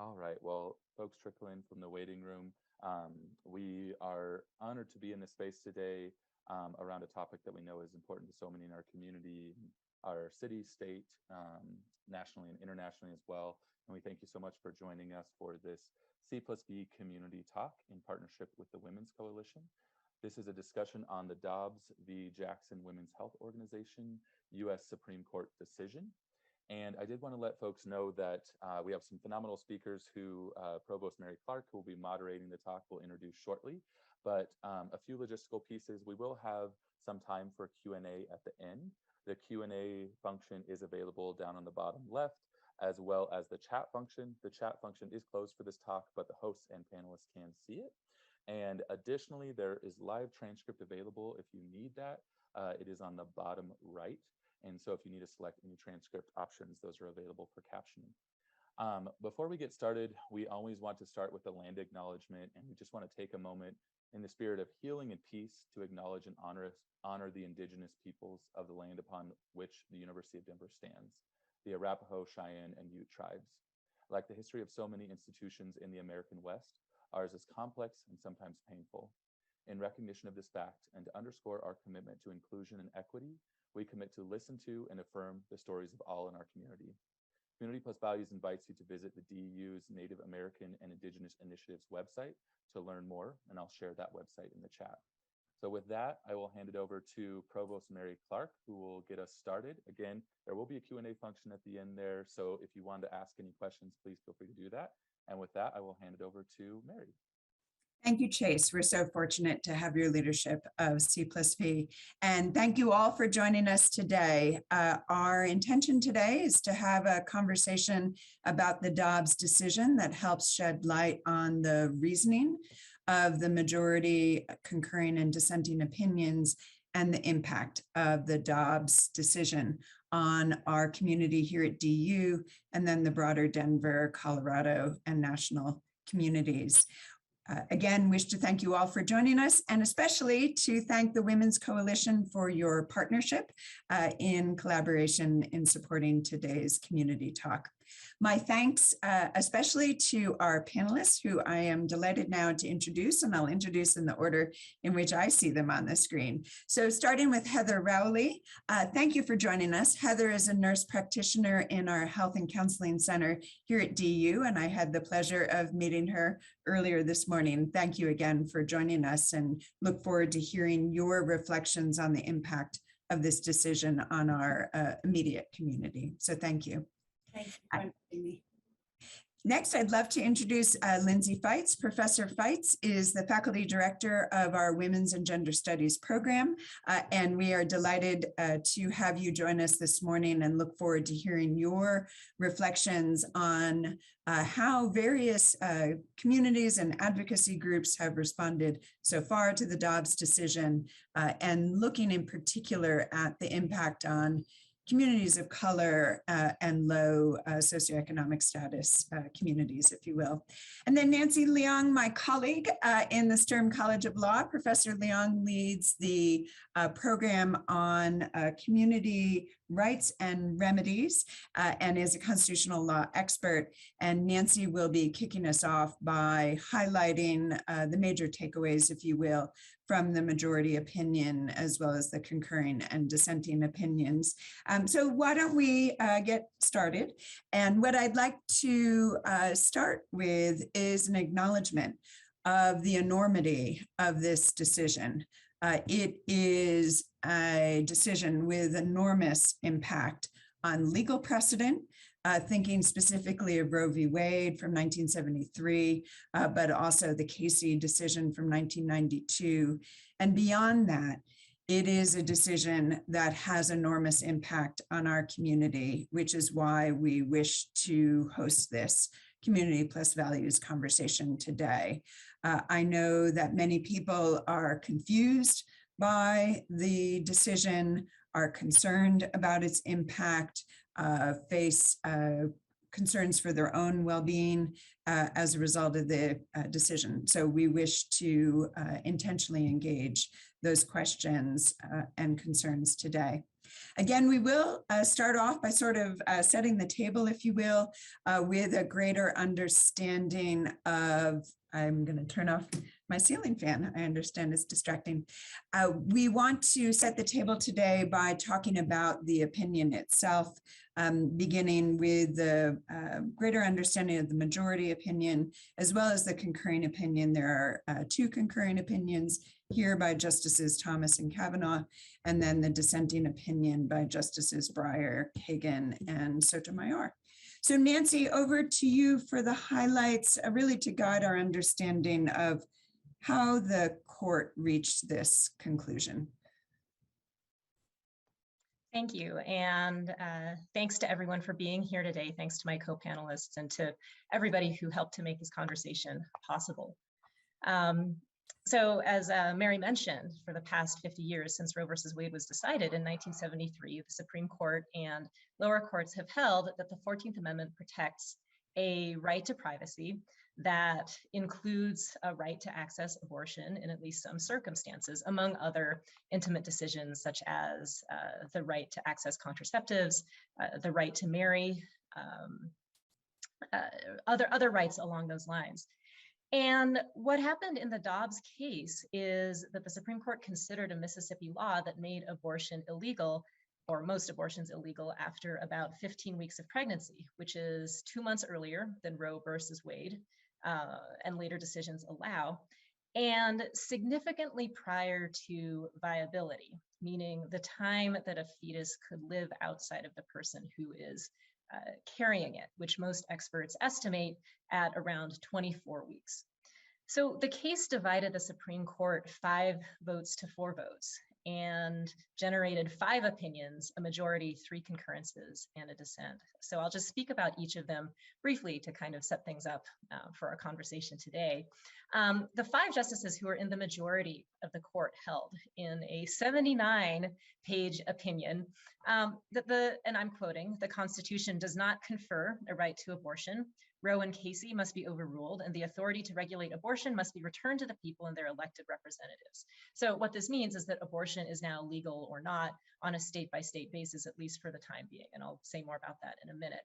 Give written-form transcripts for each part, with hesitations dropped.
All right. Well, folks trickling from the waiting room, we are honored to be in this space today around a topic that we know is important to so many in our community, our city, state, nationally and internationally as well. And we thank you so much for joining us for this C+B community talk in partnership with the Women's Coalition. This is a discussion on the Dobbs v. Jackson Women's Health Organization U.S. Supreme Court decision. And I did want to let folks know that we have some phenomenal speakers who Provost Mary Clark, who will be moderating the talk, will introduce shortly. But a few logistical pieces. We will have some time for Q&A at the end. The Q&A function is available down on the bottom left, as well as the chat function. The chat function is closed for this talk, but the hosts and panelists can see it. And additionally, there is live transcript available if you need that. It is on the bottom right. And so if you need to select any transcript options, those are available for captioning. Before we get started, we always want to start with the land acknowledgement, and we just want to take a moment in the spirit of healing and peace to acknowledge and honor the indigenous peoples of the land upon which the University of Denver stands, the Arapaho, Cheyenne, and Ute tribes. Like the history of so many institutions in the American West, ours is complex and sometimes painful. In recognition of this fact and to underscore our commitment to inclusion and equity, we commit to listen to and affirm the stories of all in our community. Community Plus Values invites you to visit the DU's Native American and Indigenous Initiatives website to learn more, and I'll share that website in the chat. So with that, I will hand it over to Provost Mary Clark, who will get us started. Again, there will be a Q&A function at the end there, so if you want to ask any questions, please feel free to do that. And with that, I will hand it over to Mary. Thank you, Chase. We're so fortunate to have your leadership of C+V. And thank you all for joining us today. Our intention today is to have a conversation about the Dobbs decision that helps shed light on the reasoning of the majority concurring and dissenting opinions and the impact of the Dobbs decision on our community here at DU, and then the broader Denver, Colorado, and national communities. Again, wish to thank you all for joining us, and especially to thank the Women's Coalition for your partnership in collaboration in supporting today's community talk. My thanks especially to our panelists, who I am delighted now to introduce, and I'll introduce in the order in which I see them on the screen. So starting with Heather Rowley, thank you for joining us. Heather is a nurse practitioner in our Health and Counseling Center here at DU, and I had the pleasure of meeting her earlier this morning. Thank you again for joining us, and look forward to hearing your reflections on the impact of this decision on our immediate community. So thank you. Thank you for inviting me. Next, I'd love to introduce Lindsay Feitz. Professor Feitz is the faculty director of our Women's and Gender Studies program, and we are delighted to have you join us this morning and look forward to hearing your reflections on how various communities and advocacy groups have responded so far to the Dobbs decision, and looking in particular at the impact on communities of color and low socioeconomic status communities, if you will. And then Nancy Leong, my colleague in the Sturm College of Law. Professor Leong leads the program on community rights and remedies and is a constitutional law expert. And Nancy will be kicking us off by highlighting the major takeaways, if you will, from the majority opinion, as well as the concurring and dissenting opinions. So why don't we get started? And what I'd like to start with is an acknowledgement of the enormity of this decision. It is a decision with enormous impact on legal precedent, thinking specifically of Roe v. Wade from 1973, but also the Casey decision from 1992. And beyond that, it is a decision that has enormous impact on our community, which is why we wish to host this Community Plus Values conversation today. I know that many people are confused by the decision, are concerned about its impact, face concerns for their own well-being as a result of the decision. So we wish to intentionally engage those questions and concerns today. Again, we will start off by sort of setting the table, if you will, with a greater understanding of, I'm going to turn off my ceiling fan. I understand it's distracting. We want to set the table today by talking about the opinion itself, beginning with the greater understanding of the majority opinion, as well as the concurring opinion. There are two concurring opinions here by Justices Thomas and Kavanaugh, and then the dissenting opinion by Justices Breyer, Kagan, and Sotomayor. So Nancy, over to you for the highlights, really to guide our understanding of how the court reached this conclusion. Thank you, and thanks to everyone for being here today. Thanks to my co-panelists and to everybody who helped to make this conversation possible. So as Mary mentioned, for the past 50 years since Roe versus Wade was decided in 1973, the Supreme Court and lower courts have held that the 14th Amendment protects a right to privacy that includes a right to access abortion in at least some circumstances, among other intimate decisions such as the right to access contraceptives, the right to marry, other rights along those lines. And what happened in the Dobbs case is that the Supreme Court considered a Mississippi law that made abortion illegal, or most abortions illegal, after about 15 weeks of pregnancy, which is 2 months earlier than Roe versus Wade, and later decisions allow, and significantly prior to viability, meaning the time that a fetus could live outside of the person who is carrying it, which most experts estimate at around 24 weeks. So the case divided the Supreme Court 5 votes to 4 votes and generated 5 opinions, a majority, 3 concurrences, and a dissent. So I'll just speak about each of them briefly to kind of set things up for our conversation today. The 5 justices who are in the majority of the court held in a 79-page opinion that and I'm quoting, "The Constitution does not confer a right to abortion. Roe and Casey must be overruled, and the authority to regulate abortion must be returned to the people and their elected representatives." So what this means is that abortion is now legal or not on a state-by-state basis, at least for the time being, and I'll say more about that in a minute.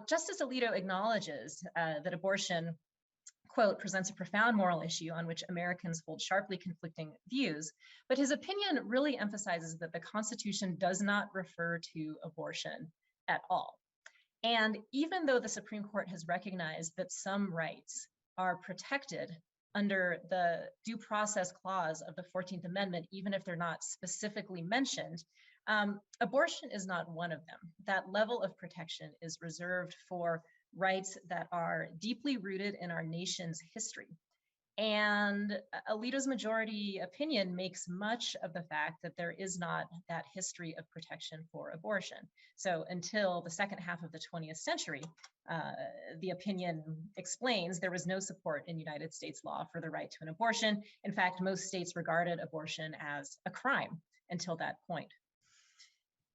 Justice Alito acknowledges that abortion, quote, "presents a profound moral issue on which Americans hold sharply conflicting views," but his opinion really emphasizes that the Constitution does not refer to abortion at all. And even though the Supreme Court has recognized that some rights are protected under the due process clause of the 14th Amendment, even if they're not specifically mentioned, abortion is not one of them. That level of protection is reserved for rights that are deeply rooted in our nation's history. And Alito's majority opinion makes much of the fact that there is not that history of protection for abortion. So until the second half of the 20th century, the opinion explains there was no support in United States law for the right to an abortion. In fact, most states regarded abortion as a crime until that point.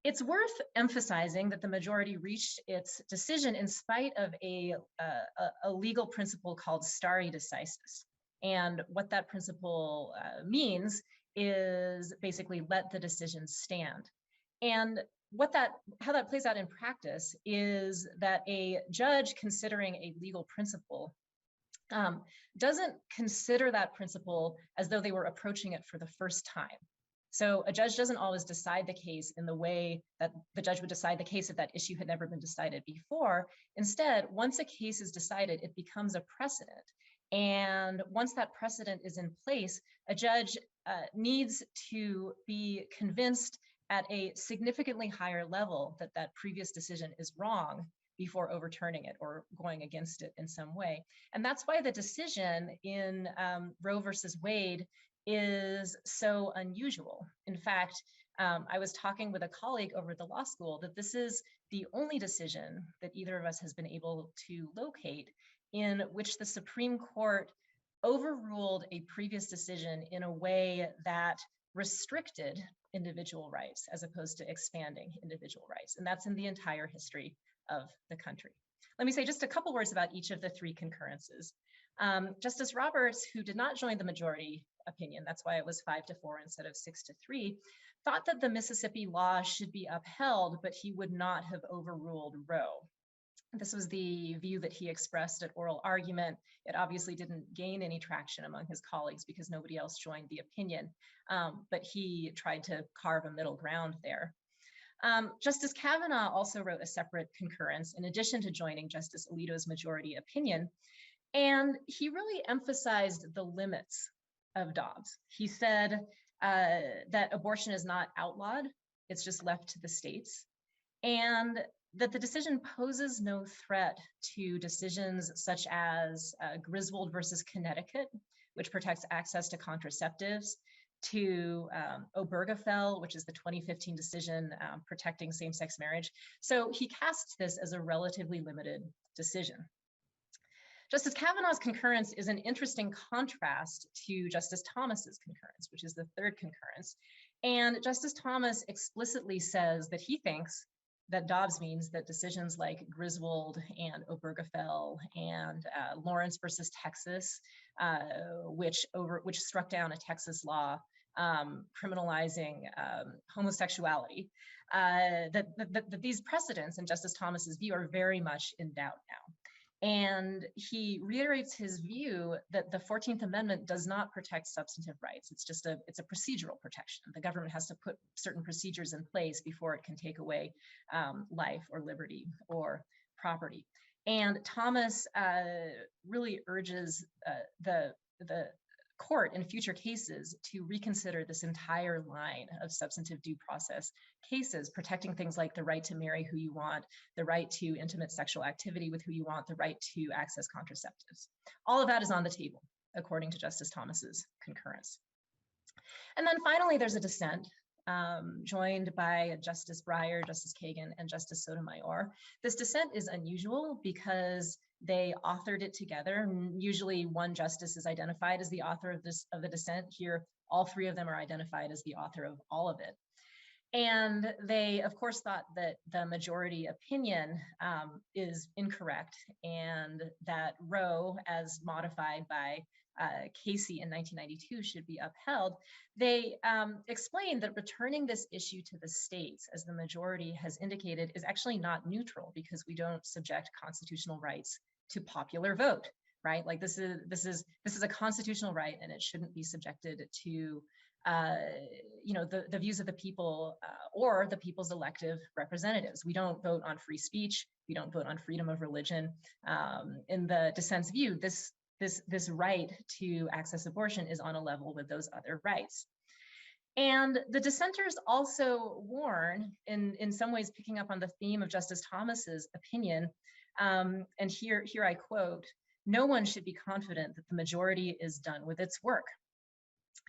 It's worth emphasizing that the majority reached its decision in spite of a legal principle called stare decisis. And what that principle means is basically let the decision stand. And how that plays out in practice is that a judge considering a legal principle doesn't consider that principle as though they were approaching it for the first time. So a judge doesn't always decide the case in the way that the judge would decide the case if that issue had never been decided before. Instead, once a case is decided, it becomes a precedent. And once that precedent is in place, a judge needs to be convinced at a significantly higher level that that previous decision is wrong before overturning it or going against it in some way. And that's why the decision in Roe versus Wade is so unusual. In fact, I was talking with a colleague over at the law school that this is the only decision that either of us has been able to locate in which the Supreme Court overruled a previous decision in a way that restricted individual rights as opposed to expanding individual rights. And that's in the entire history of the country. Let me say just a couple words about each of the three concurrences. Justice Roberts, who did not join the majority opinion, that's why it was 5-4 instead of 6-3, thought that the Mississippi law should be upheld, but he would not have overruled Roe. This was the view that he expressed at oral argument. It obviously didn't gain any traction among his colleagues because nobody else joined the opinion, but he tried to carve a middle ground there. Justice Kavanaugh also wrote a separate concurrence in addition to joining Justice Alito's majority opinion, and he really emphasized the limits of Dobbs. He said that abortion is not outlawed, it's just left to the states, and that the decision poses no threat to decisions such as Griswold versus Connecticut, which protects access to contraceptives, to Obergefell, which is the 2015 decision protecting same-sex marriage. So he casts this as a relatively limited decision. Justice Kavanaugh's concurrence is an interesting contrast to Justice Thomas's concurrence, which is the third concurrence. And Justice Thomas explicitly says that he thinks that Dobbs means that decisions like Griswold and Obergefell and Lawrence versus Texas, which struck down a Texas law criminalizing homosexuality, that these precedents, in Justice Thomas's view, are very much in doubt now. And he reiterates his view that the 14th Amendment does not protect substantive rights. It's a procedural protection. The government has to put certain procedures in place before it can take away life or liberty or property. And Thomas really urges the court in future cases to reconsider this entire line of substantive due process cases, protecting things like the right to marry who you want, the right to intimate sexual activity with who you want, the right to access contraceptives. All of that is on the table, according to Justice Thomas's concurrence. And then finally, there's a dissent joined by Justice Breyer, Justice Kagan, and Justice Sotomayor. This dissent is unusual because they authored it together. Usually one justice is identified as the author of the dissent. Here, all three of them are identified as the author of all of it. And they, of course, thought that the majority opinion is incorrect and that Roe, as modified by Casey in 1992, should be upheld. They explained that returning this issue to the states, as the majority has indicated, is actually not neutral because we don't subject constitutional rights to popular vote, right? Like this is a constitutional right, and it shouldn't be subjected to the views of the people or the people's elective representatives. We don't vote on free speech. We don't vote on freedom of religion. In the dissent's view, this right to access abortion is on a level with those other rights. And the dissenters also warn, in some ways picking up on the theme of Justice Thomas's opinion, and here I quote, "No one should be confident that the majority is done with its work."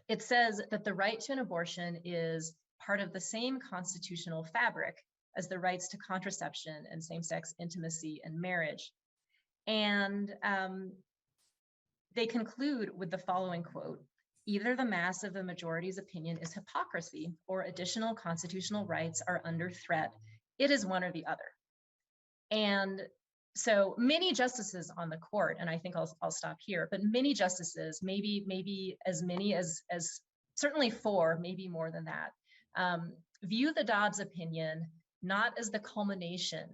It says that the right to an abortion is part of the same constitutional fabric as the rights to contraception and same-sex intimacy and marriage. And they conclude with the following quote, "Either the mass of the majority's opinion is hypocrisy or additional constitutional rights are under threat. It is one or the other." And so many justices on the court, and I think I'll stop here, but many justices, maybe as many as certainly 4, maybe more than that, view the Dobbs opinion not as the culmination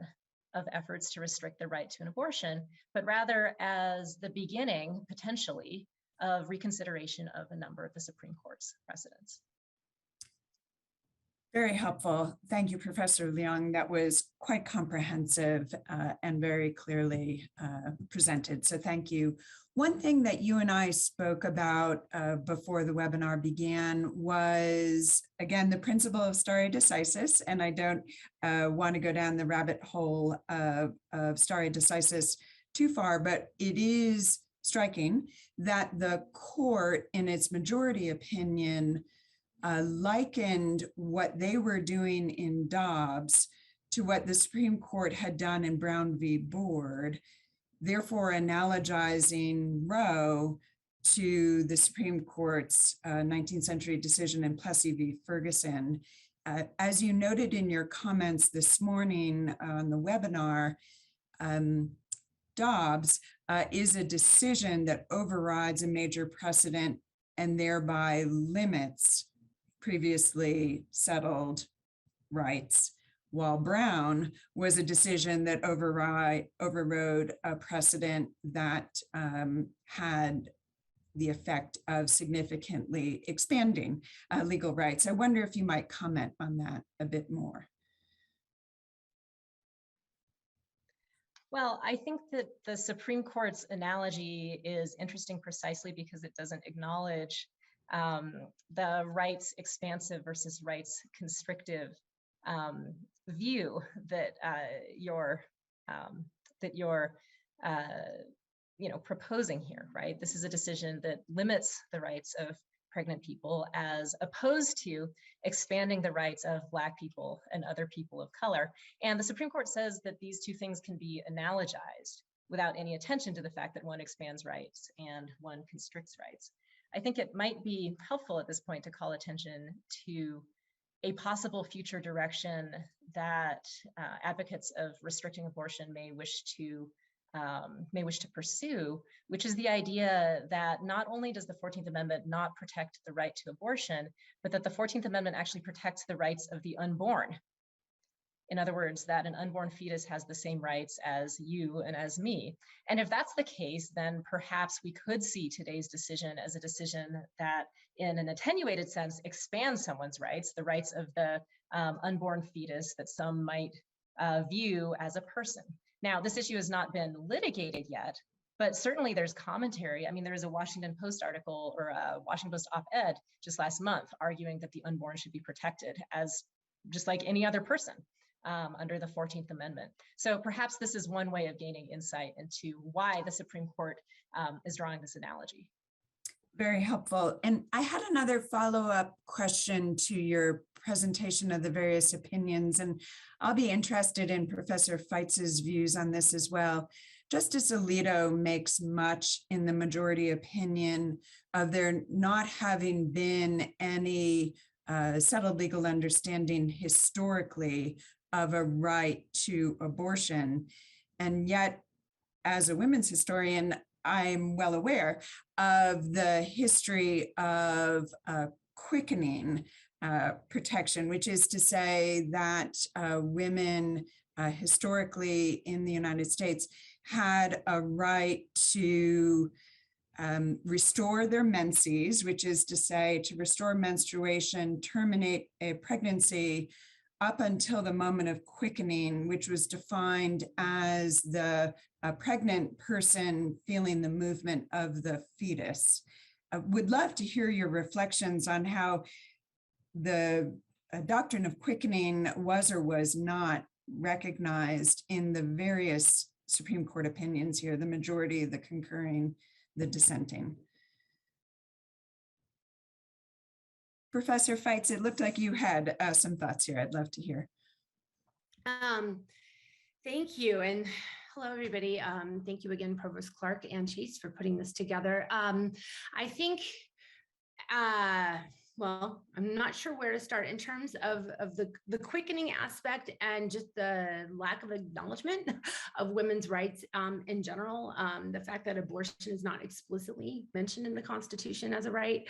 of efforts to restrict the right to an abortion, but rather as the beginning, potentially, of reconsideration of a number of the Supreme Court's precedents. Very helpful. Thank you, Professor Leong. That was quite comprehensive and very clearly presented. So thank you. One thing that you and I spoke about before the webinar began was, again, the principle of stare decisis. And I don't want to go down the rabbit hole of stare decisis too far, but it is striking that the court, in its majority opinion, likened what they were doing in Dobbs to what the Supreme Court had done in Brown v. Board, therefore analogizing Roe to the Supreme Court's 19th century decision in Plessy v. Ferguson. As you noted in your comments this morning on the webinar, Dobbs is a decision that overrides a major precedent and thereby limits previously settled rights, while Brown was a decision that overrode a precedent that had the effect of significantly expanding legal rights. I wonder if you might comment on that a bit more. Well, I think that the Supreme Court's analogy is interesting precisely because it doesn't acknowledge the rights expansive versus rights constrictive view that you're proposing here, right? This is a decision that limits the rights of pregnant people as opposed to expanding the rights of Black people and other people of color. And the Supreme Court says that these two things can be analogized without any attention to the fact that one expands rights and one constricts rights. I think it might be helpful at this point to call attention to a possible future direction that advocates of restricting abortion may wish to pursue, which is the idea that not only does the 14th Amendment not protect the right to abortion, but that the 14th Amendment actually protects the rights of the unborn. In other words, that an unborn fetus has the same rights as you and as me. And if that's the case, then perhaps we could see today's decision as a decision that, in an attenuated sense, expands someone's rights, the rights of the unborn fetus that some might view as a person. Now, this issue has not been litigated yet, but certainly there's commentary. I mean, there was a Washington Post article or a Washington Post op-ed just last month arguing that the unborn should be protected as just like any other person under the 14th Amendment. So perhaps this is one way of gaining insight into why the Supreme Court is drawing this analogy. Very helpful. And I had another follow-up question to your presentation of the various opinions, and I'll be interested in Professor Feitz's views on this as well. Justice Alito makes much in the majority opinion of there not having been any settled legal understanding historically of a right to abortion. And yet, as a women's historian, I'm well aware of the history of quickening protection, which is to say that women historically in the United States had a right to restore their menses, which is to say to restore menstruation, terminate a pregnancy up until the moment of quickening, which was defined as the pregnant person feeling the movement of the fetus. I would love to hear your reflections on how the doctrine of quickening was or was not recognized in the various Supreme Court opinions here, the majority, the concurring, the dissenting. Professor Feitz, it looked like you had some thoughts here. I'd love to hear. Thank you. And hello, everybody. Thank you again, Provost Clark and Chase, for putting this together. I think, well, I'm not sure where to start in terms of the quickening aspect and just the lack of acknowledgement of women's rights in general. The fact that abortion is not explicitly mentioned in the Constitution as a right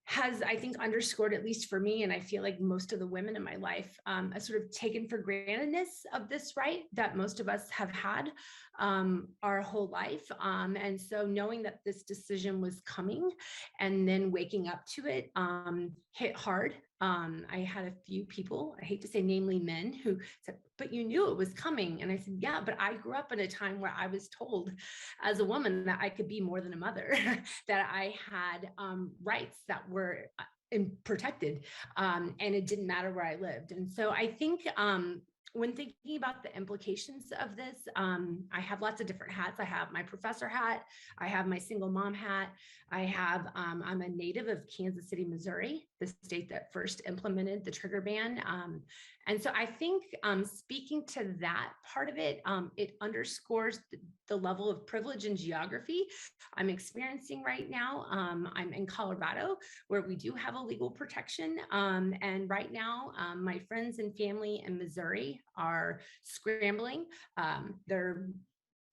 has, I think, underscored, at least for me, and I feel like most of the women in my life, a sort of taken for grantedness of this right that most of us have had our whole life. And so knowing that this decision was coming and then waking up to it hit hard. I had a few people, I hate to say namely men, who said, but you knew it was coming. And I said, yeah, but I grew up in a time where I was told as a woman that I could be more than a mother, that I had rights that were protected, and it didn't matter where I lived. And so I think when thinking about the implications of this, I have lots of different hats. I have my professor hat, I have my single mom hat, I have, I'm a native of Kansas City, Missouri, the state that first implemented the trigger ban. And so I think speaking to that part of it, it underscores the level of privilege and geography I'm experiencing right now. I'm in Colorado, where we do have a legal protection. And right now, my friends and family in Missouri are scrambling. They're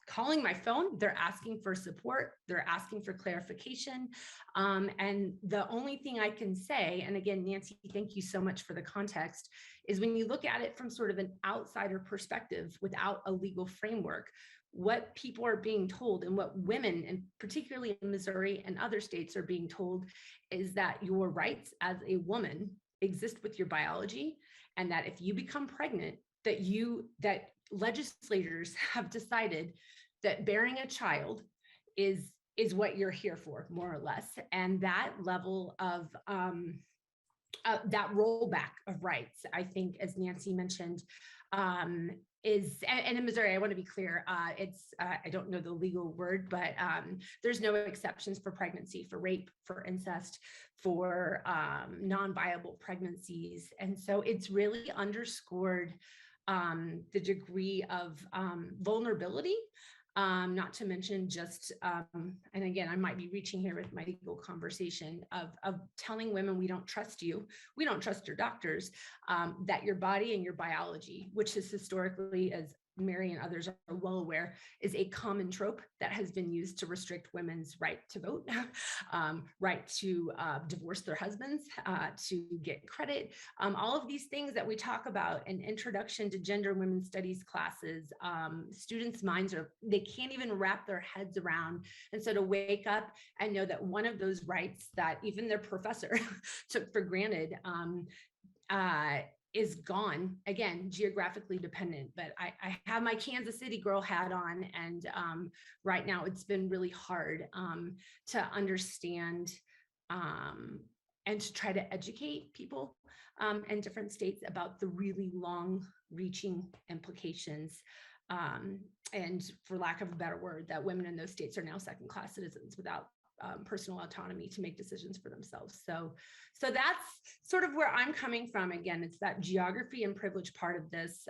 calling my phone, they're asking for support, they're asking for clarification. And the only thing I can say, and again, Nancy, thank you so much for the context, is when you look at it from sort of an outsider perspective without a legal framework, what people are being told and what women, and particularly in Missouri and other states, are being told is that your rights as a woman exist with your biology, and that if you become pregnant, that legislators have decided that bearing a child is what you're here for, more or less. And that level of that rollback of rights, I think, as Nancy mentioned, is, and in Missouri, I want to be clear, it's, I don't know the legal word, but there's no exceptions for pregnancy, for rape, for incest, for non-viable pregnancies. And so it's really underscored the degree of vulnerability, not to mention just, and again, I might be reaching here with my legal conversation of telling women, we don't trust you, we don't trust your doctors, that your body and your biology, which is historically, as Mary and others are well aware, is a common trope that has been used to restrict women's right to vote, right to divorce their husbands, to get credit, all of these things that we talk about in introduction to gender and women's studies classes. Students' minds they can't even wrap their heads around. And so to wake up and know that one of those rights that even their professor took for granted is gone, again, geographically dependent. But I have my Kansas City girl hat on, and right now it's been really hard to understand and to try to educate people in different states about the really long-reaching implications. And for lack of a better word, that women in those states are now second-class citizens without personal autonomy to make decisions for themselves. So that's sort of where I'm coming from. Again, it's that geography and privilege part of this,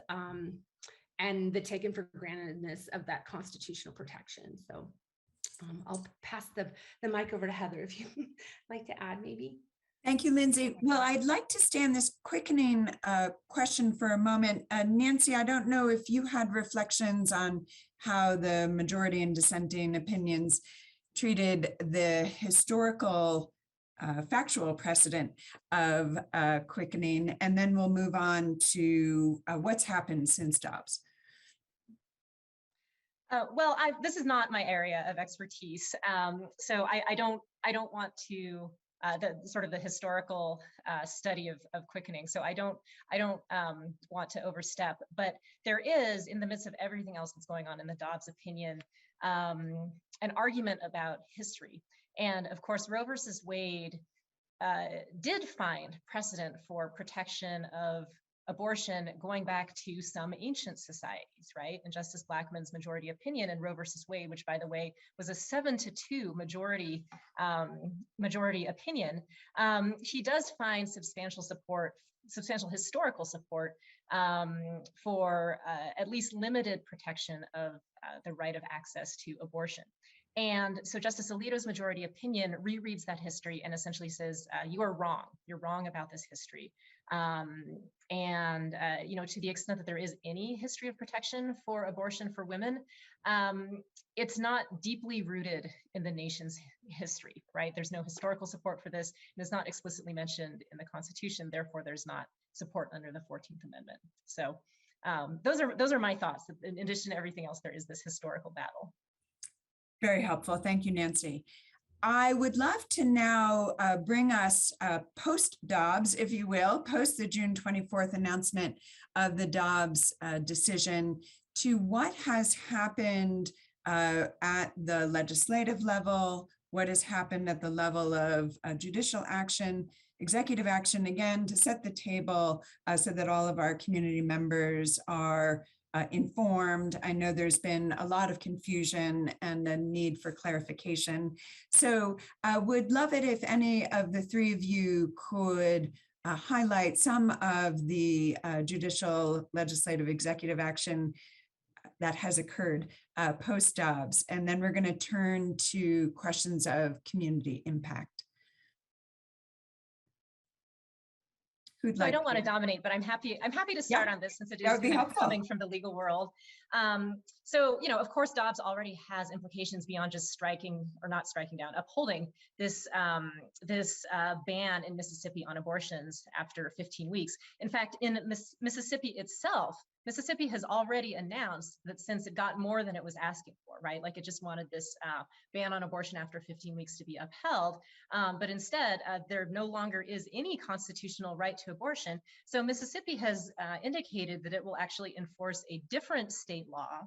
and the taken for grantedness of that constitutional protection. So I'll pass the mic over to Heather if you'd like to add maybe. Thank you, Lindsay. Well, I'd like to stay on this quickening question for a moment. Nancy, I don't know if you had reflections on how the majority and dissenting opinions treated the historical factual precedent of quickening, and then we'll move on to what's happened since Dobbs. Well, this is not my area of expertise, so I don't want to the historical study of quickening. So I don't want to overstep. But there is, in the midst of everything else that's going on in the Dobbs opinion, an argument about history. And of course, Roe versus Wade did find precedent for protection of abortion going back to some ancient societies, right? And Justice Blackmun's majority opinion in Roe versus Wade, which by the way was a 7-2 majority opinion, he does find substantial historical support for at least limited protection of the right of access to abortion. And so Justice Alito's majority opinion rereads that history and essentially says, you are wrong. You're wrong about this history. You know, to the extent that there is any history of protection for abortion for women, it's not deeply rooted in the nation's history, right? There's no historical support for this, and it's not explicitly mentioned in the Constitution. Therefore, there's not support under the 14th Amendment. So those are my thoughts. In addition to everything else, there is this historical battle. Very helpful. Thank you, Nancy. I would love to now bring us post-Dobbs, if you will, post the June 24th announcement of the Dobbs decision, to what has happened at the legislative level, what has happened at the level of judicial action, executive action, again, to set the table so that all of our community members are informed. I know there's been a lot of confusion and a need for clarification. So I would love it if any of the three of you could highlight some of the judicial, legislative, executive action that has occurred post-Dobbs. And then we're going to turn to questions of community impact. Who'd So I like don't want to to? dominate, but I'm happy to start on this since it That is would be kind of helpful. coming from the legal world. So, of course, Dobbs already has implications beyond just striking or not striking down, upholding this ban in Mississippi on abortions after 15 weeks. In fact, in Mississippi itself, Mississippi has already announced that since it got more than it was asking for, right? Like it just wanted this ban on abortion after 15 weeks to be upheld. But instead, there no longer is any constitutional right to abortion. So Mississippi has indicated that it will actually enforce a different state law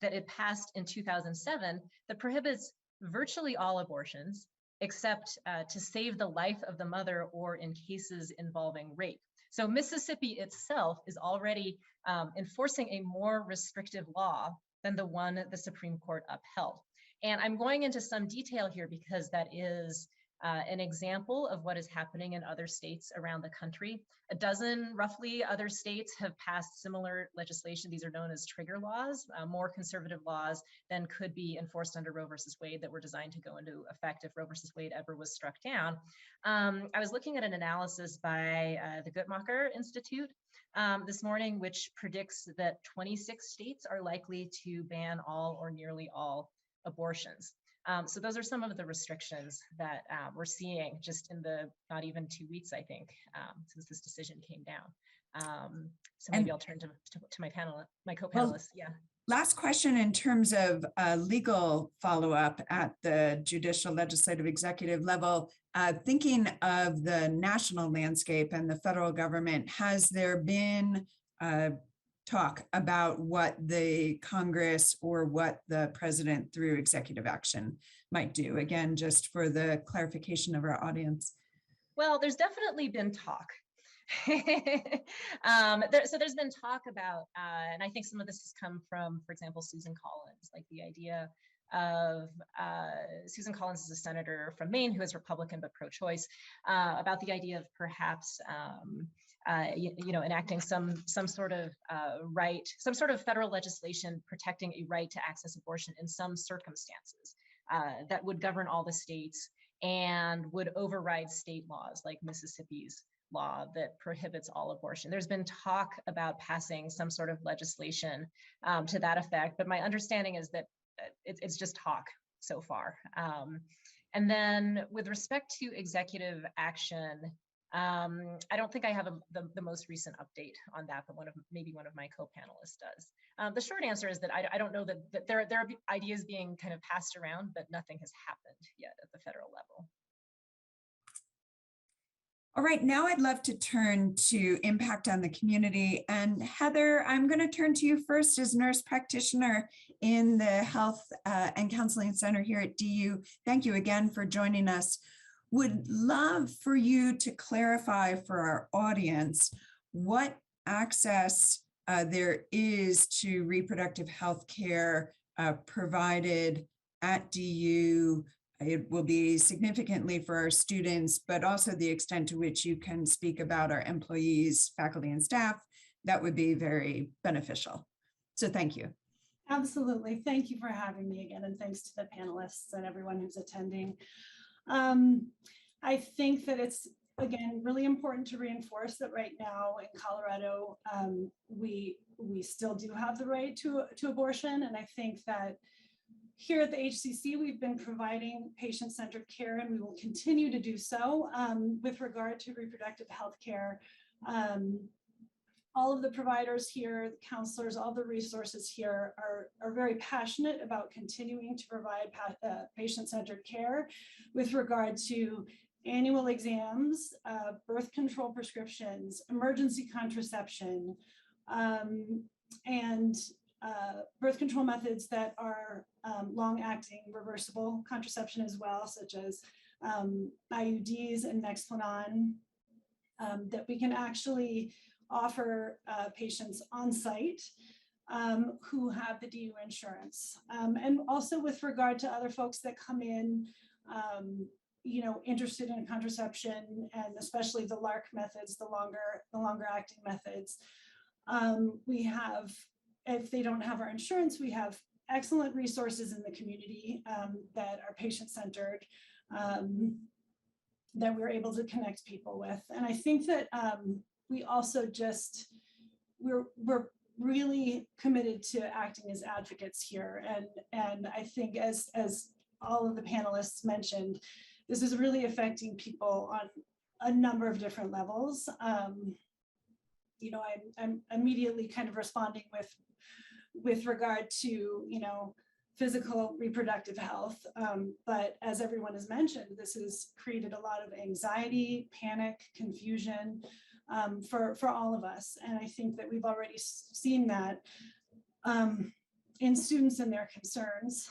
that it passed in 2007 that prohibits virtually all abortions except to save the life of the mother or in cases involving rape. So Mississippi itself is already enforcing a more restrictive law than the one the Supreme Court upheld. And I'm going into some detail here because that is an example of what is happening in other states around the country. A dozen, roughly, other states have passed similar legislation. These are known as trigger laws, more conservative laws than could be enforced under Roe versus Wade that were designed to go into effect if Roe versus Wade ever was struck down. I was looking at an analysis by the Guttmacher Institute this morning, which predicts that 26 states are likely to ban all or nearly all abortions. So those are some of the restrictions that we're seeing just in the not even 2 weeks, I think, since this decision came down. So maybe I'll turn to my co-panelists. Yeah. Last question in terms of legal follow-up at the judicial, legislative, executive level, thinking of the national landscape and the federal government, has there been talk about what the Congress or what the president through executive action might do? Again, just for the clarification of our audience. Well, there's definitely been talk. So there's been talk about, and I think some of this has come from, for example, Susan Collins, like the idea of Susan Collins is a senator from Maine who is Republican but pro-choice, about the idea of perhaps enacting some sort of right, some sort of federal legislation protecting a right to access abortion in some circumstances that would govern all the states and would override state laws like Mississippi's law that prohibits all abortion. There's been talk about passing some sort of legislation to that effect, but my understanding is that it's just talk so far. And then with respect to executive action, I don't think I have the most recent update on that, but maybe one of my co-panelists does. The short answer is that I don't know that there are ideas being kind of passed around, but nothing has happened yet at the federal level. All right, now I'd love to turn to impact on the community. And Heather, I'm going to turn to you first as nurse practitioner in the Health and Counseling Center here at DU. Thank you again for joining us. Would love for you to clarify for our audience what access there is to reproductive health care provided at DU. It will be significantly for our students, but also the extent to which you can speak about our employees, faculty, and staff. That would be very beneficial. So thank you. Absolutely. Thank you for having me again, and thanks to the panelists and everyone who's attending. I think that it's, again, really important to reinforce that right now in Colorado, we still do have the right to abortion. And I think that here at the HCC, we've been providing patient-centered care, and we will continue to do so with regard to reproductive health care. All of the providers here, the counselors, all the resources here are very passionate about continuing to provide patient-centered care with regard to annual exams, birth control prescriptions, emergency contraception, and birth control methods that are long-acting reversible contraception as well, such as IUDs and Nexplanon, that we can actually offer patients on site who have the DU insurance. And also with regard to other folks that come in, interested in contraception, and especially the LARC methods, the longer acting methods. We have, if they don't have our insurance, we have excellent resources in the community that are patient-centered, that we're able to connect people with. And I think that we also just, we're really committed to acting as advocates here. And I think as all of the panelists mentioned, this is really affecting people on a number of different levels. You know, I'm immediately kind of responding with regard to, you know, physical reproductive health. But as everyone has mentioned, this has created a lot of anxiety, panic, confusion for all of us. And I think that we've already seen that in students and their concerns,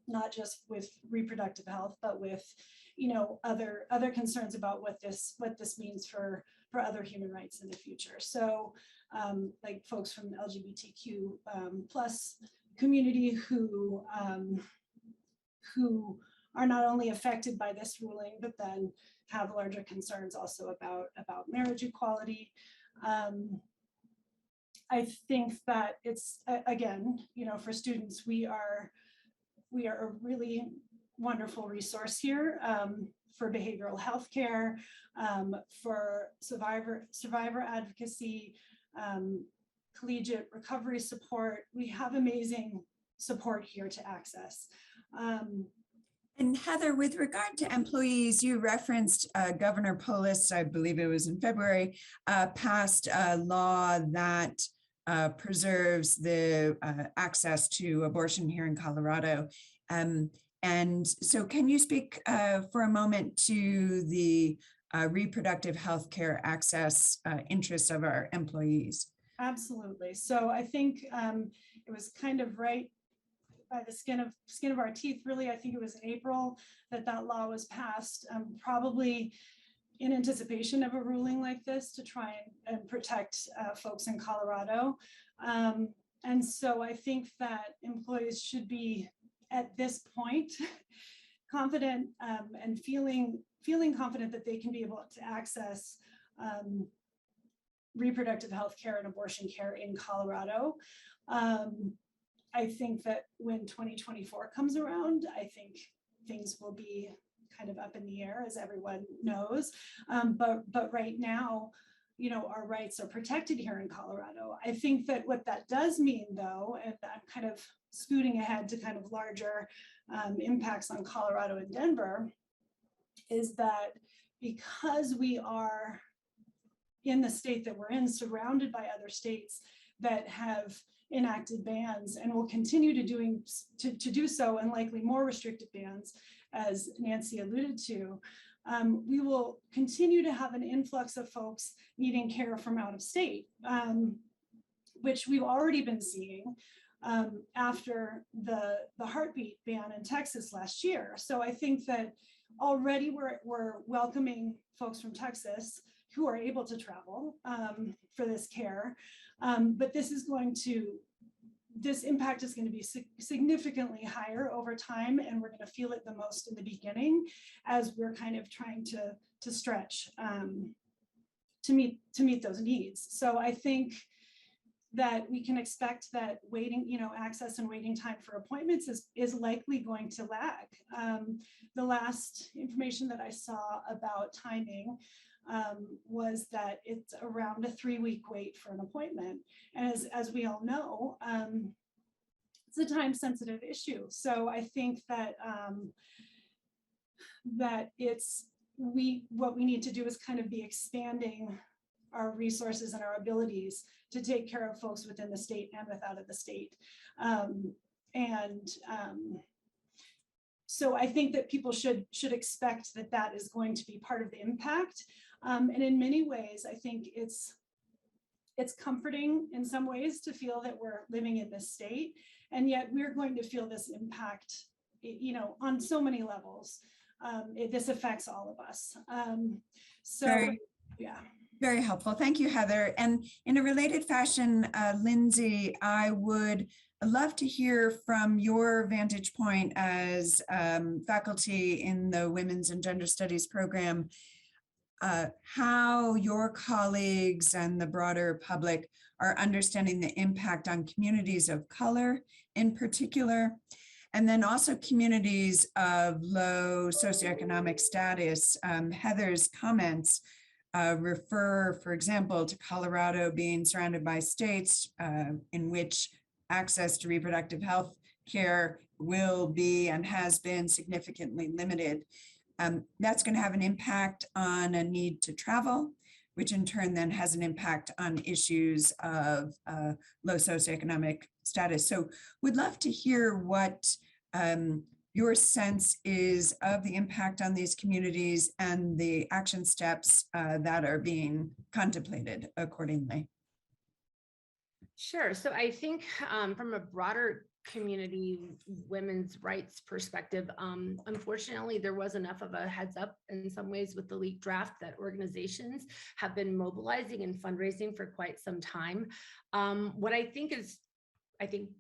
not just with reproductive health, but with, you know, other concerns about what this means for other human rights in the future. So like folks from the LGBTQ plus community who are not only affected by this ruling, but then have larger concerns also about marriage equality. I think that it's, again, you know, for students, we are a really wonderful resource here for behavioral health care, for survivor advocacy, collegiate recovery support. We have amazing support here to access. And Heather, with regard to employees, you referenced Governor Polis, I believe it was in February, passed a law that preserves the access to abortion here in Colorado. And so can you speak for a moment to the reproductive health care access interests of our employees? Absolutely. So I think it was kind of right by the skin of our teeth, really. I think it was in April that law was passed, probably in anticipation of a ruling like this to try and protect folks in Colorado. And so I think that employees should be at this point confident and feeling confident that they can be able to access reproductive health care and abortion care in Colorado. I think that when 2024 comes around, I think things will be kind of up in the air, as everyone knows. But right now, you know, our rights are protected here in Colorado. I think that what that does mean, though, and I'm kind of scooting ahead to kind of larger impacts on Colorado and Denver, is that because we are in the state that we're in, surrounded by other states that have enacted bans and will continue to do so, and likely more restrictive bans, as Nancy alluded to, we will continue to have an influx of folks needing care from out of state, which we've already been seeing after the heartbeat ban in Texas last year. So I think that already we're welcoming folks from Texas who are able to travel for this care. But this impact is going to be significantly higher over time, and we're going to feel it the most in the beginning as we're kind of trying to stretch to meet those needs. So I think that we can expect that waiting, you know, access and waiting time for appointments is likely going to lag. The last information that I saw about timing was that it's around a 3-week wait for an appointment. And as we all know, it's a time-sensitive issue. So I think that what we need to do is kind of be expanding our resources and our abilities to take care of folks within the state and without of the state. So I think that people should expect that is going to be part of the impact. And in many ways, I think it's comforting in some ways to feel that we're living in this state, and yet we're going to feel this impact, you know, on so many levels. This affects all of us. Yeah. Very helpful. Thank you, Heather. And in a related fashion, Lindsay, I would love to hear from your vantage point as faculty in the Women's and Gender Studies program, how your colleagues and the broader public are understanding the impact on communities of color in particular, and then also communities of low socioeconomic status. Heather's comments refer, for example, to Colorado being surrounded by states in which access to reproductive health care will be and has been significantly limited. That's going to have an impact on a need to travel, which in turn then has an impact on issues of low socioeconomic status. So we'd love to hear what your sense is of the impact on these communities and the action steps that are being contemplated accordingly. Sure. So I think from a broader community women's rights perspective, unfortunately, there was enough of a heads up in some ways with the leaked draft that organizations have been mobilizing and fundraising for quite some time. What I think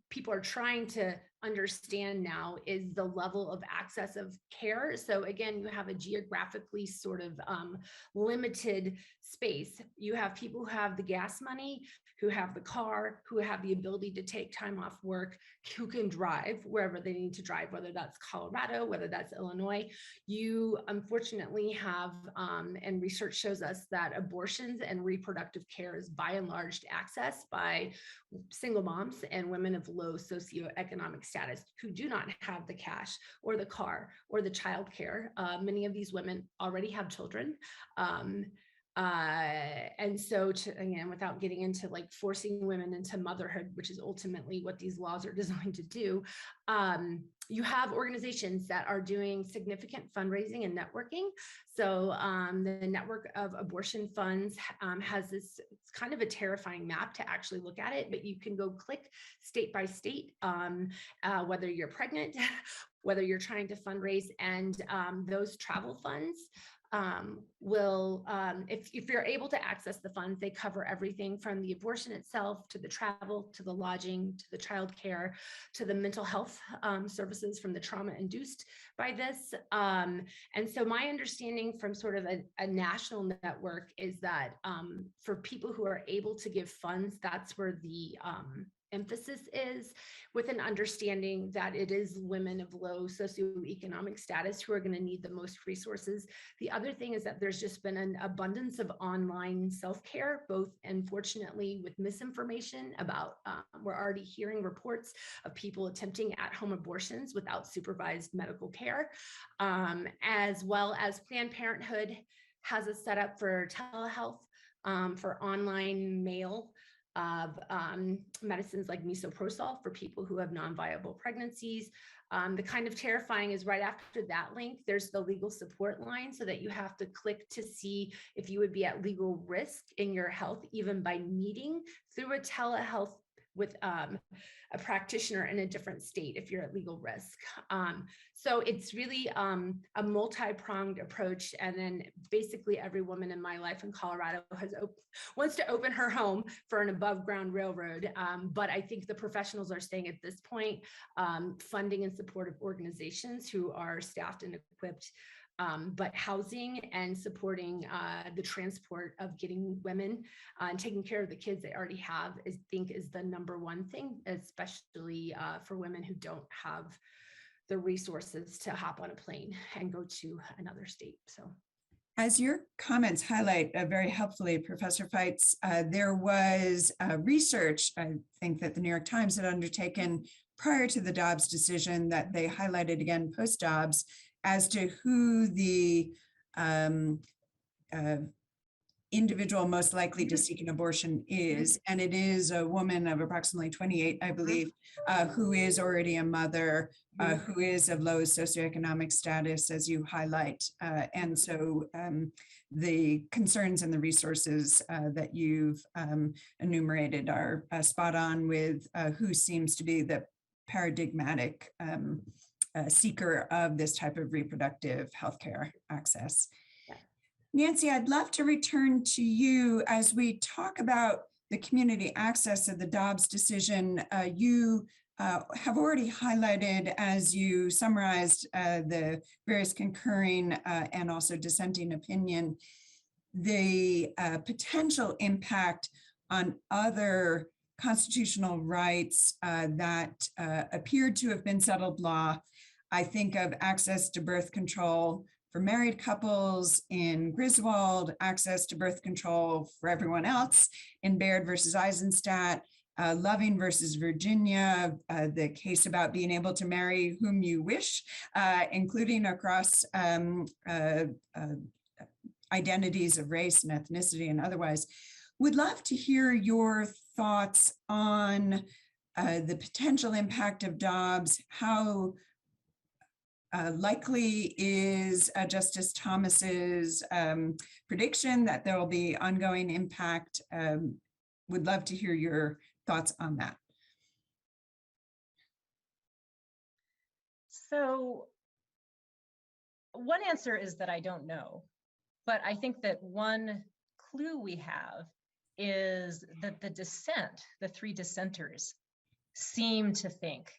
people are trying to understand now is the level of access of care. So again, you have a geographically sort of limited space. You have people who have the gas money, who have the car, who have the ability to take time off work, who can drive wherever they need to drive, whether that's Colorado, whether that's Illinois. You unfortunately have, and research shows us that abortions and reproductive care is by and large accessed by single moms and women of low socioeconomic status who do not have the cash or the car or the childcare. Many of these women already have children. And so again, without getting into like forcing women into motherhood, which is ultimately what these laws are designed to do, you have organizations that are doing significant fundraising and networking. So the Network of Abortion Funds has this, it's kind of a terrifying map to actually look at it, but you can go click state by state, whether you're pregnant, whether you're trying to fundraise, and those travel funds will, if you're able to access the funds, they cover everything from the abortion itself to the travel, to the lodging, to the childcare, to the mental health services from the trauma induced by this. And so my understanding from sort of a national network is that for people who are able to give funds, that's where the emphasis is, with an understanding that it is women of low socioeconomic status who are going to need the most resources. The other thing is that there's just been an abundance of online self-care, both unfortunately with misinformation about, we're already hearing reports of people attempting at-home abortions without supervised medical care, as well as Planned Parenthood has a setup for telehealth, for online mail of medicines like misoprostol for people who have non-viable pregnancies. The kind of terrifying is right after that link, there's the legal support line, so that you have to click to see if you would be at legal risk in your health, even by meeting through a telehealth with a practitioner in a different state if you're at legal risk. So it's really a multi-pronged approach. And then basically every woman in my life in Colorado wants to open her home for an above ground railroad. But I think the professionals are saying at this point, funding and support of organizations who are staffed and equipped, but housing and supporting the transport of getting women and taking care of the kids they already have, I think is the number one thing, especially for women who don't have the resources to hop on a plane and go to another state. So, as your comments highlight very helpfully, Professor Feitz, there was research, I think, that the New York Times had undertaken prior to the Dobbs decision that they highlighted again post-Dobbs as to who the individual most likely to seek an abortion is. And it is a woman of approximately 28, I believe, who is already a mother, who is of low socioeconomic status, as you highlight. And so the concerns and the resources that you've enumerated are spot on with who seems to be the paradigmatic seeker of this type of reproductive healthcare access. Nancy, I'd love to return to you as we talk about the community access of the Dobbs decision. You have already highlighted, as you summarized the various concurring and also dissenting opinion, the potential impact on other constitutional rights that appeared to have been settled law. I think of access to birth control, for married couples in Griswold, access to birth control for everyone else in Baird versus Eisenstadt, Loving versus Virginia, the case about being able to marry whom you wish, including across identities of race and ethnicity and otherwise. Would love to hear your thoughts on the potential impact of Dobbs, how likely is Justice Thomas's prediction that there will be ongoing impact. Would love to hear your thoughts on that. So one answer is that I don't know, but I think that one clue we have is that the three dissenters seem to think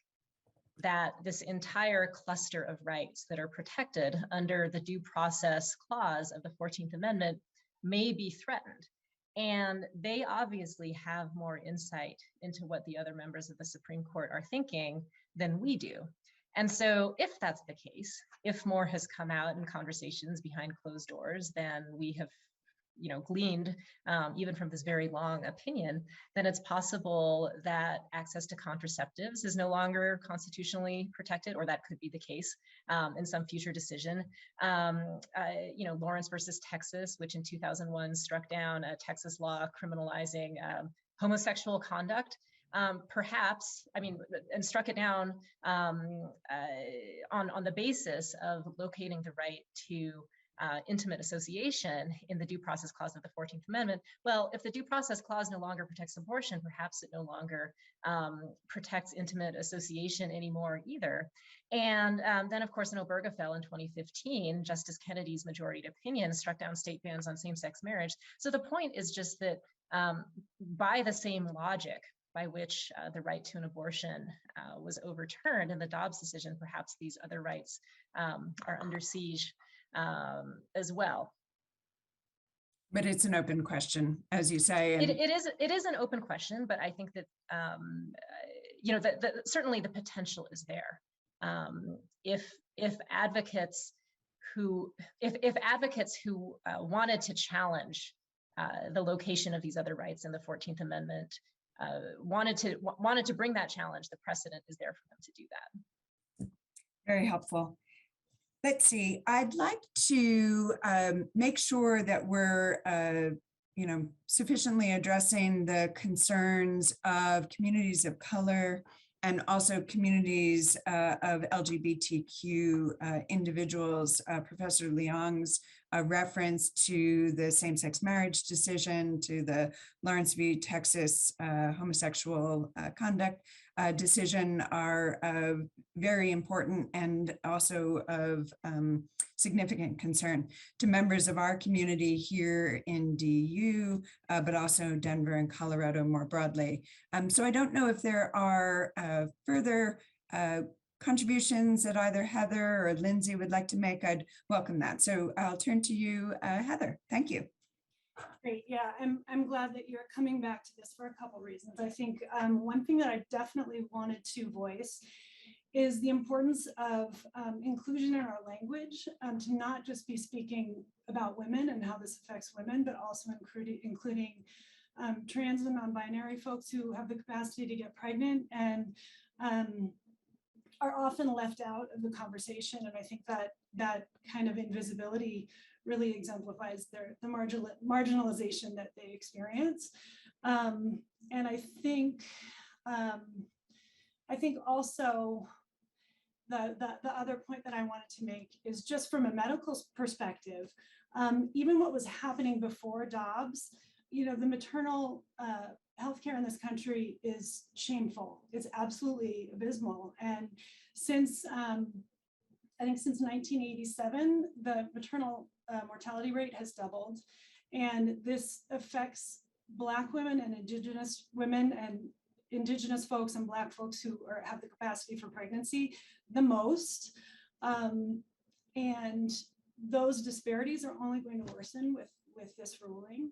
that this entire cluster of rights that are protected under the Due Process Clause of the 14th Amendment may be threatened. And they obviously have more insight into what the other members of the Supreme Court are thinking than we do. And so if that's the case, if more has come out in conversations behind closed doors than we have gleaned even from this very long opinion, then it's possible that access to contraceptives is no longer constitutionally protected, or that could be the case in some future decision. Lawrence versus Texas, which in 2001 struck down a Texas law criminalizing homosexual conduct, perhaps, and struck it down on the basis of locating the right to intimate association in the Due Process Clause of the 14th Amendment. Well, if the Due Process Clause no longer protects abortion, perhaps it no longer protects intimate association anymore either. And then, of course, in Obergefell in 2015, Justice Kennedy's majority opinion struck down state bans on same-sex marriage. So the point is just that by the same logic by which the right to an abortion was overturned in the Dobbs decision, perhaps these other rights are under siege as well. But it's an open question, as you say. And it is an open question, but I think that certainly the potential is there. If advocates who wanted to challenge the location of these other rights in the 14th Amendment wanted to bring that challenge, the precedent is there for them to do that. Very helpful. Let's see, I'd like to make sure that we're sufficiently addressing the concerns of communities of color and also communities of LGBTQ individuals. Professor Leong's reference to the same-sex marriage decision, to the Lawrence v. Texas homosexual conduct decision are very important and also of significant concern to members of our community here in DU, but also Denver and Colorado more broadly. So I don't know if there are further contributions that either Heather or Lindsay would like to make. I'd welcome that. So I'll turn to you, Heather. Thank you. Great. Yeah, I'm glad that you're coming back to this for a couple of reasons. I think one thing that I definitely wanted to voice is the importance of inclusion in our language, to not just be speaking about women and how this affects women, but also including trans and non-binary folks who have the capacity to get pregnant and are often left out of the conversation. And I think that kind of invisibility really exemplifies the marginalization that they experience. And I think also the other point that I wanted to make is just from a medical perspective, even what was happening before Dobbs, the maternal healthcare in this country is shameful. It's absolutely abysmal. And since, I think since 1987, the maternal mortality rate has doubled. And this affects Black women and Indigenous women and Indigenous folks and Black folks who have the capacity for pregnancy the most. And those disparities are only going to worsen with this ruling.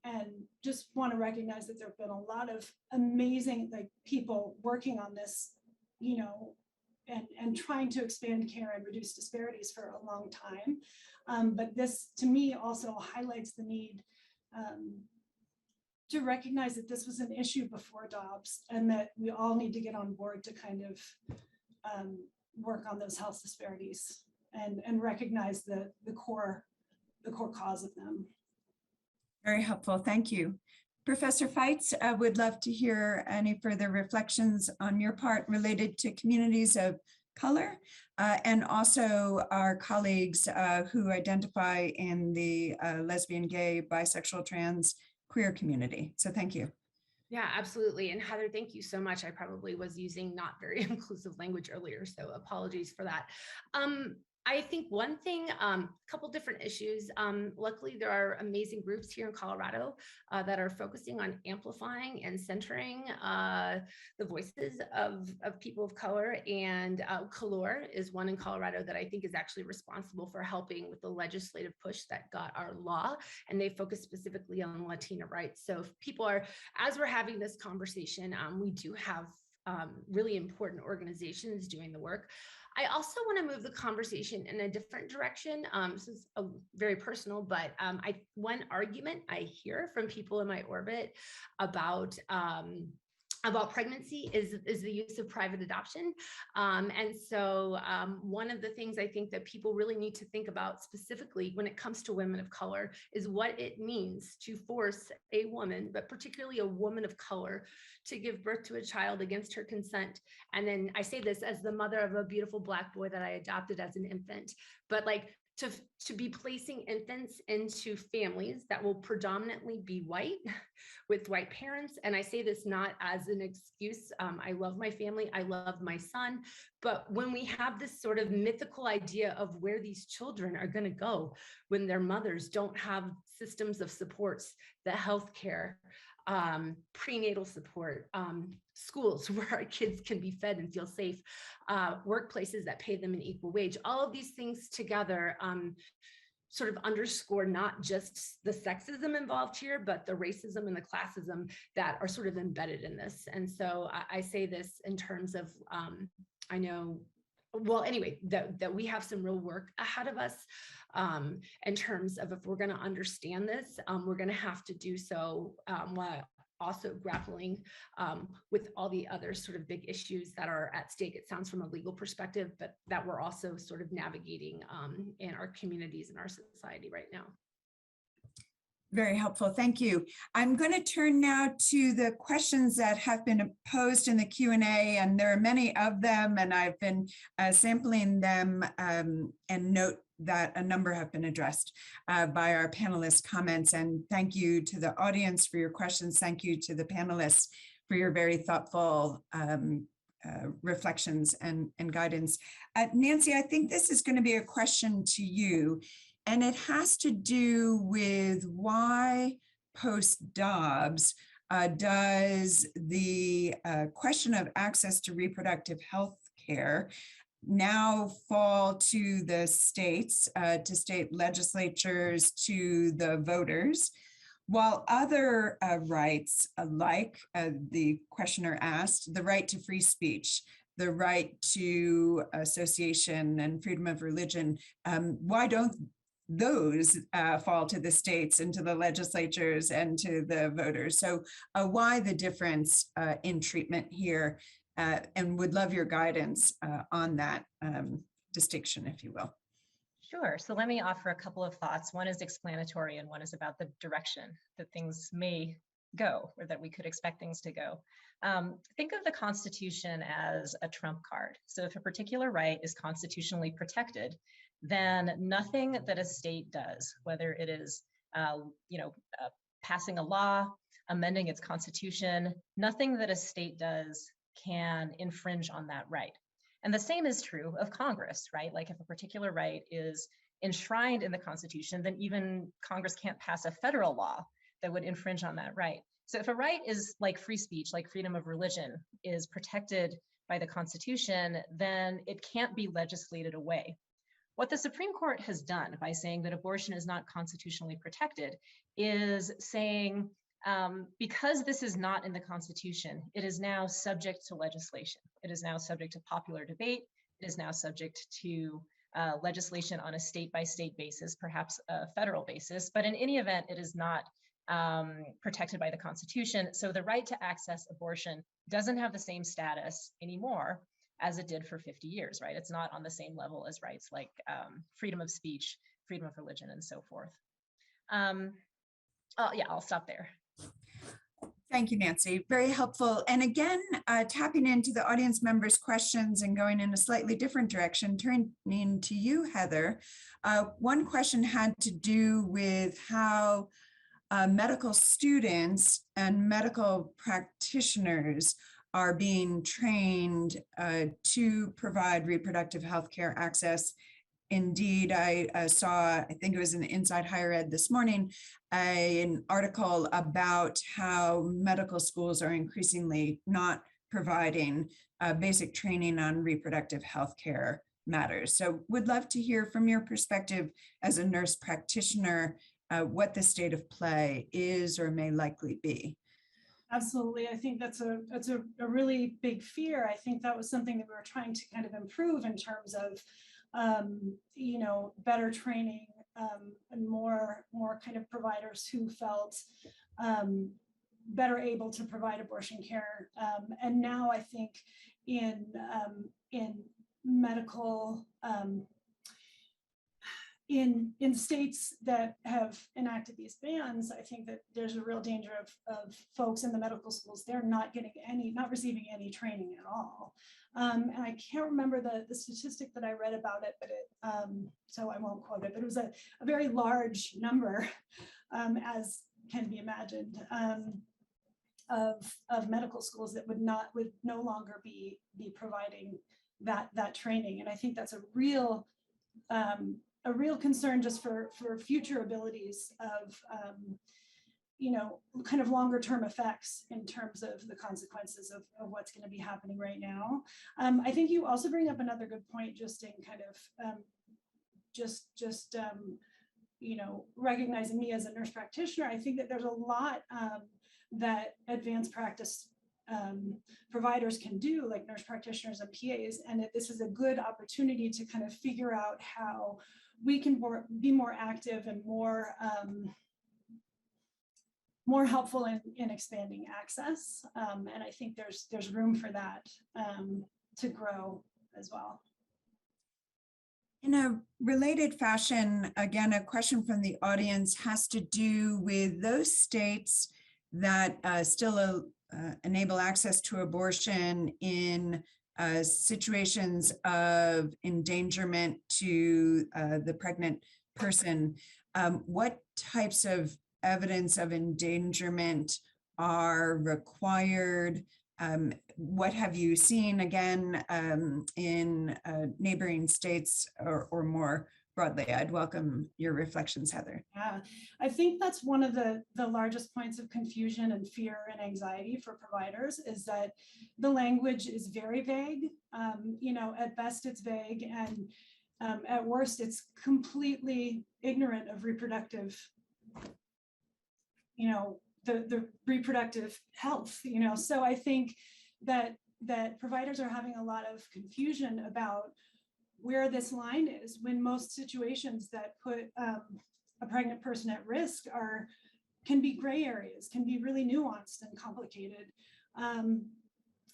And just want to recognize that there have been a lot of amazing people working on this, and trying to expand care and reduce disparities for a long time. But this, to me, also highlights the need to recognize that this was an issue before Dobbs, and that we all need to get on board to kind of work on those health disparities and recognize the core cause of them. Very helpful. Thank you. Professor Feitz, I would love to hear any further reflections on your part related to communities of color and also our colleagues who identify in the lesbian, gay, bisexual, trans, queer community. So thank you. Yeah, absolutely. And Heather, thank you so much. I probably was using not very inclusive language earlier, so apologies for that. I think one thing, a couple different issues. Luckily, there are amazing groups here in Colorado that are focusing on amplifying and centering the voices of people of color. And Color is one in Colorado that I think is actually responsible for helping with the legislative push that got our law. And they focus specifically on Latina rights. So if people are, as we're having this conversation, we do have really important organizations doing the work. I also want to move the conversation in a different direction. This is very personal, but one argument I hear from people in my orbit about pregnancy is the use of private adoption. And so one of the things I think that people really need to think about specifically when it comes to women of color is what it means to force a woman, but particularly a woman of color, to give birth to a child against her consent. And then I say this as the mother of a beautiful Black boy that I adopted as an infant, but like to be placing infants into families that will predominantly be white with white parents. And I say this not as an excuse. I love my family. I love my son. But when we have this sort of mythical idea of where these children are going to go when their mothers don't have systems of supports, the healthcare, prenatal support, schools where our kids can be fed and feel safe, workplaces that pay them an equal wage, all of these things together sort of underscore not just the sexism involved here, but the racism and the classism that are sort of embedded in this. And so I say this in terms of, I know, well, anyway, that we have some real work ahead of us in terms of if we're going to understand this, we're going to have to do so while also grappling with all the other sort of big issues that are at stake. It sounds from a legal perspective, but that we're also sort of navigating in our communities and our society right now. Very helpful. Thank you. I'm going to turn now to the questions that have been posed in the Q&A, and there are many of them, and I've been sampling them and note that a number have been addressed by our panelists' comments. And thank you to the audience for your questions. Thank you to the panelists for your very thoughtful reflections and guidance. Nancy, I think this is going to be a question to you. And it has to do with why post-Dobbs does the question of access to reproductive health care now fall to the states, to state legislatures, to the voters, while other rights, like the questioner asked, the right to free speech, the right to association and freedom of religion, why don't those fall to the states and to the legislatures and to the voters? So why the difference in treatment here? And would love your guidance on that distinction, if you will. Sure. So let me offer a couple of thoughts. One is explanatory and one is about the direction that things may go, or that we could expect things to go. Think of the Constitution as a trump card. So if a particular right is constitutionally protected, then nothing that a state does, whether it is passing a law, amending its constitution, nothing that a state does can infringe on that right. And the same is true of Congress, right? Like if a particular right is enshrined in the Constitution, then even Congress can't pass a federal law that would infringe on that right. So if a right is like free speech, like freedom of religion, is protected by the Constitution, then it can't be legislated away. What the Supreme Court has done by saying that abortion is not constitutionally protected is saying, because this is not in the Constitution, it is now subject to legislation. It is now subject to popular debate. It is now subject to legislation on a state-by-state basis, perhaps a federal basis, but in any event, it is not protected by the Constitution. So the right to access abortion doesn't have the same status anymore as it did for 50 years, right? It's not on the same level as rights like freedom of speech, freedom of religion, and so forth. Yeah, I'll stop there. Thank you, Nancy. Very helpful. And again, tapping into the audience members' questions and going in a slightly different direction, turning to you, Heather. One question had to do with how medical students and medical practitioners are being trained to provide reproductive health care access. Indeed, I saw, I think it was in Inside Higher Ed this morning, an article about how medical schools are increasingly not providing basic training on reproductive health care matters. So would love to hear from your perspective as a nurse practitioner, what the state of play is or may likely be. Absolutely. I think that's a really big fear. I think that was something that we were trying to kind of improve in terms of better training and more kind of providers who felt better able to provide abortion care. And now I think in medical, in states that have enacted these bans, I think that there's a real danger of folks in the medical schools, they're not receiving any training at all. And I can't remember the statistic that I read about it, but so I won't quote it, but it was a very large number, as can be imagined, of medical schools that would no longer be providing that training. And I think that's a real concern just for future abilities of, kind of longer term effects in terms of the consequences of what's going to be happening right now. I think you also bring up another good point, just in kind of recognizing me as a nurse practitioner. I think that there's a lot that advanced practice providers can do, like nurse practitioners and PAs, and that this is a good opportunity to kind of figure out how we can be more active and more helpful in expanding access. And I think there's room for that to grow as well. In a related fashion, again, a question from the audience has to do with those states that still enable access to abortion in situations of endangerment to the pregnant person. What types of evidence of endangerment are required? What have you seen, again, in neighboring states or more broadly? I'd welcome your reflections, Heather. Yeah, I think that's one of the largest points of confusion and fear and anxiety for providers, is that the language is very vague. At best it's vague, and at worst it's completely ignorant of reproductive, the reproductive health. So I think that providers are having a lot of confusion about where this line is, when most situations that put a pregnant person at risk can be gray areas, can be really nuanced and complicated. And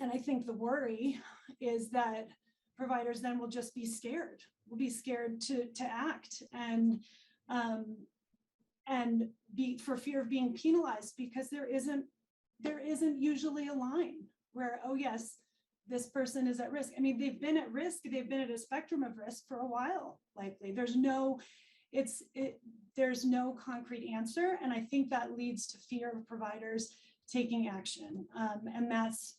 I think the worry is that providers then will just be scared, to act and for fear of being penalized, because there isn't usually a line where, oh yes, this person is at risk. I mean, they've been at risk, they've been at a spectrum of risk for a while, likely. There's no concrete answer. And I think that leads to fear of providers taking action. And that's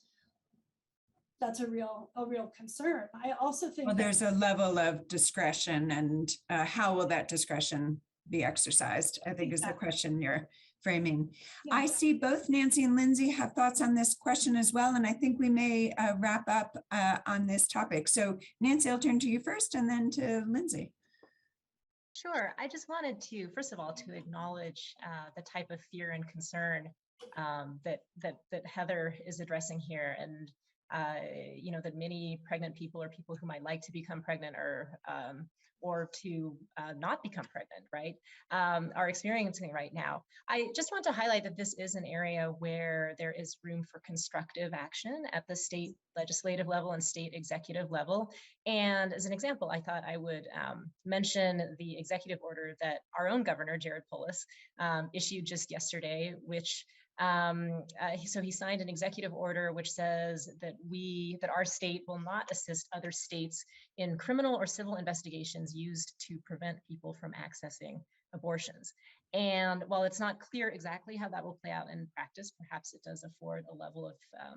a real concern. I also think there's a level of discretion, and how will that discretion be exercised, I think, is the question you're framing. Yeah. I see both Nancy and Lindsay have thoughts on this question as well, and I think we may wrap up on this topic. So Nancy, I'll turn to you first, and then to Lindsay. Sure. I just wanted to, first of all, to acknowledge the type of fear and concern that Heather is addressing here. And you know, that many pregnant people or people who might like to become pregnant or to not become pregnant, right, are experiencing right now. I just want to highlight that this is an area where there is room for constructive action at the state legislative level and state executive level. And as an example, I thought I would mention the executive order that our own governor, Jared Polis, issued just yesterday, which so he signed an executive order which says that our state will not assist other states in criminal or civil investigations used to prevent people from accessing abortions. And while it's not clear exactly how that will play out in practice, perhaps it does afford a level of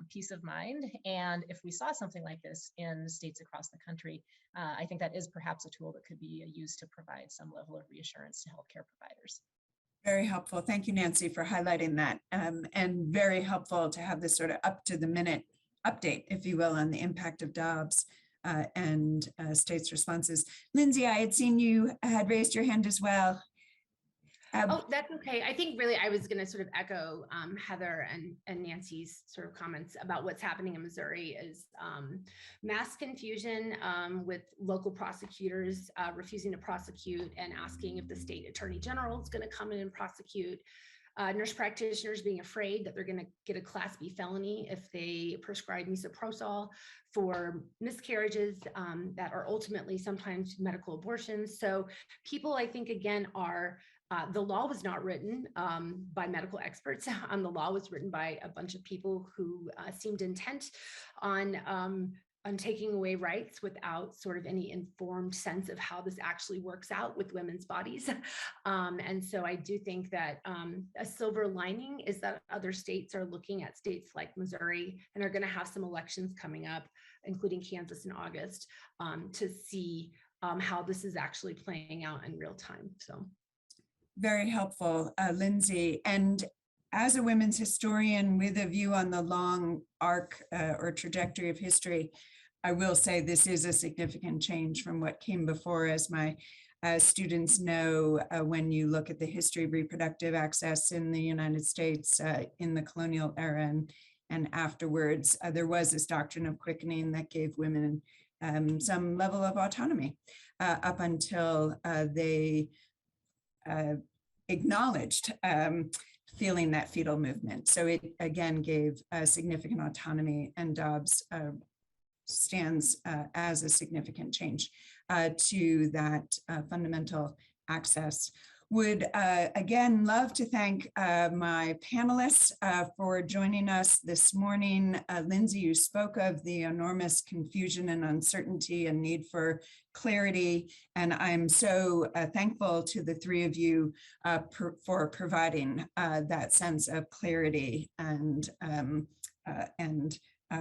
peace of mind. And if we saw something like this in states across the country, I think that is perhaps a tool that could be used to provide some level of reassurance to healthcare providers. Very helpful. Thank you, Nancy, for highlighting that. And very helpful to have this sort of up to the minute update, if you will, on the impact of Dobbs and states' responses. Lindsay, I had seen you had raised your hand as well. Oh, that's okay. I think really I was going to sort of echo Heather and Nancy's sort of comments about what's happening in Missouri is mass confusion with local prosecutors refusing to prosecute and asking if the state attorney general is going to come in and prosecute. Nurse practitioners being afraid that they're going to get a Class B felony if they prescribe misoprostol for miscarriages that are ultimately sometimes medical abortions. So people, I think, again, are the law was not written by medical experts. The law was written by a bunch of people who seemed intent on taking away rights without sort of any informed sense of how this actually works out with women's bodies. And so I do think that a silver lining is that other states are looking at states like Missouri and are going to have some elections coming up, including Kansas in August, to see how this is actually playing out in real time. So. Very helpful, Lindsay. And as a women's historian with a view on the long arc or trajectory of history, I will say this is a significant change from what came before. As my students know, when you look at the history of reproductive access in the United States in the colonial era and afterwards, there was this doctrine of quickening that gave women some level of autonomy up until they acknowledged feeling that fetal movement. So it again gave significant autonomy, and Dobbs stands as a significant change to that fundamental access. Would again love to thank my panelists for joining us this morning. Lindsay, you spoke of the enormous confusion and uncertainty and need for clarity, and I'm so thankful to the three of you for providing that sense of clarity and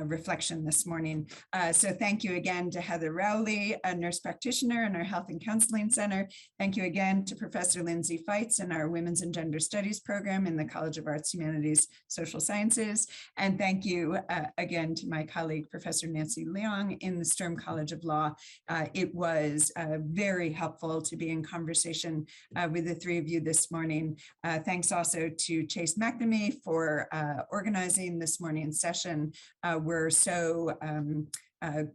reflection this morning. So thank you again to Heather Rowley, a nurse practitioner in our Health and Counseling Center. Thank you again to Professor Lindsay Feitz in our Women's and Gender Studies program in the College of Arts, Humanities, Social Sciences. And thank you again to my colleague, Professor Nancy Leong in the Sturm College of Law. It was very helpful to be in conversation with the three of you this morning. Thanks also to Chase McNamee for organizing this morning's session. We're so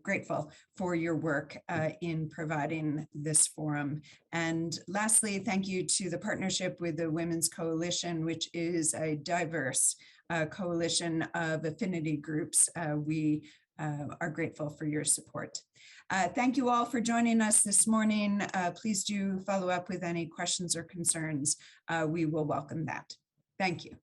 grateful for your work in providing this forum. And lastly, thank you to the partnership with the Women's Coalition, which is a diverse coalition of affinity groups. We are grateful for your support. Thank you all for joining us this morning. Please do follow up with any questions or concerns. We will welcome that. Thank you.